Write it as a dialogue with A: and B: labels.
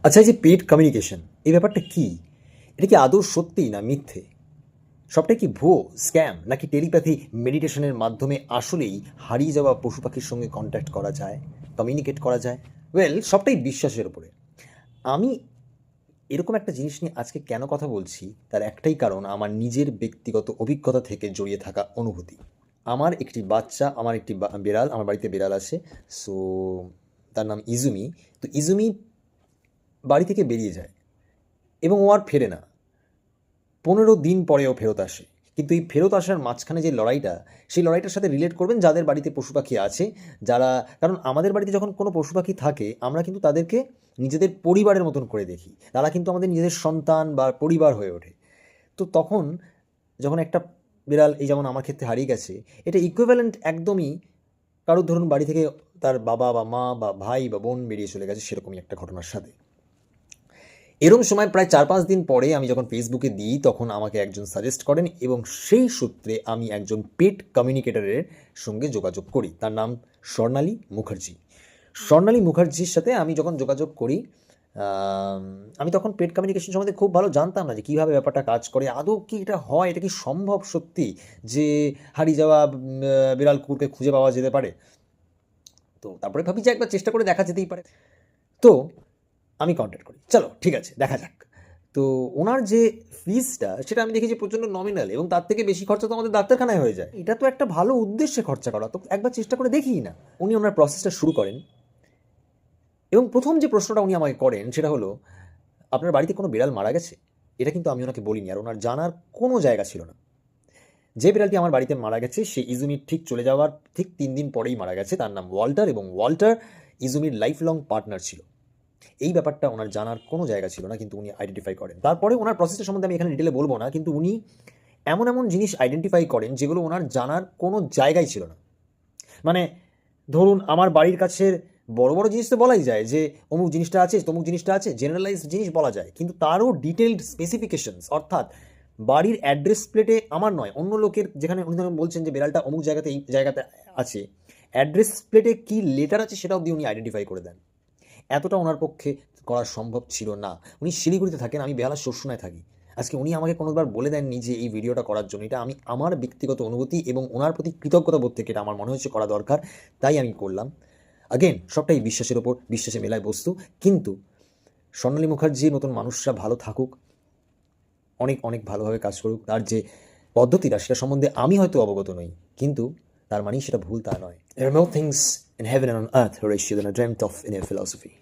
A: আচ্ছা, এই যে পেইড কমিউনিকেশন, এই ব্যাপারটা কি? এটা কি আদৌ সত্যি না মিথ্যে? সবটাই কি ভুয়ো, স্ক্যাম, নাকি টেলিপ্যাথি মেডিটেশনের মাধ্যমে আসলেই হারিয়ে যাওয়া পশু পাখির সঙ্গে কন্ট্যাক্ট করা যায়, কমিউনিকেট করা যায়? ওয়েল, সবটাই বিশ্বাসের উপরে। আমি এরকম একটা জিনিস নিয়ে আজকে কেন কথা বলছি, তার একটাই কারণ, আমার নিজের ব্যক্তিগত অভিজ্ঞতা থেকে জড়িয়ে থাকা অনুভূতি। আমার একটি বাচ্চা, আমার একটি বিড়াল, আমার বাড়িতে বিড়াল আছে। সো তার নাম ইজুমি। তো ইজুমি বাড়ি থেকে বেরিয়ে যায় এবং ও আর ফেরে না। 15 দিন পরে ও ফেরত আসে। কিন্তু এই ফেরত আসার মাঝখানে যে লড়াইটা, সেই লড়াইটার সাথে রিলেট করবেন যাদের বাড়িতে পশু পাখি আছে, যারা, কারণ আমাদের বাড়িতে যখন কোনো পশু পাখি থাকে আমরা কিন্তু তাদেরকে নিজেদের পরিবারের মতন করে দেখি। তারা কিন্তু আমাদের নিজেদের সন্তান বা পরিবার হয়ে ওঠে। তো তখন যখন একটা বিড়াল, এই যেমন আমার ক্ষেত্রে হারিয়ে গেছে, এটা ইকুইভ্যালেন্ট একদমই কারোর ধরুন বাড়ি থেকে তার বাবা বা মা বা ভাই বা বোন বেরিয়ে চলে গেছে, সেরকমই একটা ঘটনার সাথে। এরম সময় প্রায় 4-5 দিন পরে আমি যখন ফেসবুকে দিই, তখন আমাকে একজন সাজেস্ট করেন এবং সেই সূত্রে আমি একজন পেট কমিউনিকেটরের সঙ্গে যোগাযোগ করি। তার নাম স্বর্ণালী মুখার্জি। স্বর্ণালী মুখার্জির সাথে আমি যখন যোগাযোগ করি, আম, আমি তখন পেট কমিউনিকেশন সম্বন্ধে খুব ভালো জানতাম না যে কীভাবে ব্যাপারটা কাজ করে, আদৌ কি এটা হয়, এটা কি সম্ভব সত্যি যে হারিয়ে যাওয়া বিড়াল কুকুরকে খুঁজে পাওয়া যেতে পারে। তো তারপরে ভাবি যে একবার চেষ্টা করে দেখা যেতেই পারে। তো আমি কন্ট্যাক্ট করি, চলো ঠিক আছে দেখা যাক। তো ওনার যে ফিজটা, সেটা আমি দেখি যে প্রচণ্ড নমিনাল, এবং তার থেকে বেশি খরচা তো আমাদের ডাক্তারখানায় হয়ে যায়। এটা তো একটা ভালো উদ্দেশ্যে খরচা করা, তো একবার চেষ্টা করে দেখি না। উনি ওনার প্রসেসটা শুরু করেন এবং প্রথম যে প্রশ্নটা উনি আমাকে করেন সেটা হলো, আপনার বাড়িতে কোনো বিড়াল মারা গেছে? এটা কিন্তু আমি ওনাকে বলিনি, আর ওনার জানার কোনো জায়গা ছিল না। যে বিড়ালটি আমার বাড়িতে মারা গেছে সে ইজুমির ঠিক চলে যাওয়ার ঠিক 3 দিন পরেই মারা গেছে। তার নাম ওয়াল্টার, এবং ওয়াল্টার ইজুমির লাইফ লং পার্টনার ছিল। এই ব্যাপারটা ওনার জানার কোনো জায়গা ছিল না, কিন্তু উনি আইডেন্টিফাই করেন। তারপরে ওনার প্রসেসটা সম্বন্ধে আমি এখানে ডিটেলে বলবো না, কিন্তু উনি এমন এমন জিনিস আইডেন্টিফাই করেন যেগুলো ওনার জানার কোনো জায়গাই ছিল না। মানে ধরুন, আমার বাড়ির কাছের বড় বড় জিনিস তো বলাই যায় যে অমুক জিনিসটা আছে, তমুক জিনিসটা আছে, জেনারেলাইজ জিনিস বলা যায়, কিন্তু তারও ডিটেলড স্পেসিফিকেশনস, অর্থাৎ বাড়ির অ্যাড্রেস প্লেটে আমার নয়, অন্য লোকের, যেখানে উনি ধরুন বলছেন যে বিড়ালটা অমুক জায়গাতে, এই জায়গাতে আছে, অ্যাড্রেস প্লেটে কী লেটার আছে সেটা অবধি উনি আইডেন্টিফাই করে দেন। এতটা ওনার পক্ষে করা সম্ভব ছিল না। উনি শিলিগুড়িতে থাকেন, আমি বেহালার শস্যনায় থাকি। আজকে উনি আমাকে কোনোবার বলে দেননি যে এই ভিডিওটা করার জন্য। এটা আমি আমার ব্যক্তিগত অনুভূতি এবং ওনার প্রতি কৃতজ্ঞতা বোধ থেকে এটা আমার মনে হচ্ছে করা দরকার, তাই আমি করলাম। আগেন, সবটাই বিশ্বাসের ওপর, বিশ্বাসে মেলায় বস্তু। কিন্তু স্বর্ণালী মুখার্জির মতন মানুষরা ভালো থাকুক, অনেক অনেক ভালোভাবে কাজ করুক। তার যে পদ্ধতিটা, সেটা সম্বন্ধে আমি হয়তো অবগত নই, কিন্তু তার মানেই সেটা ভুল তা নয়। There are more things in heaven and on earth, Horatio, than I dreamt of in your philosophy.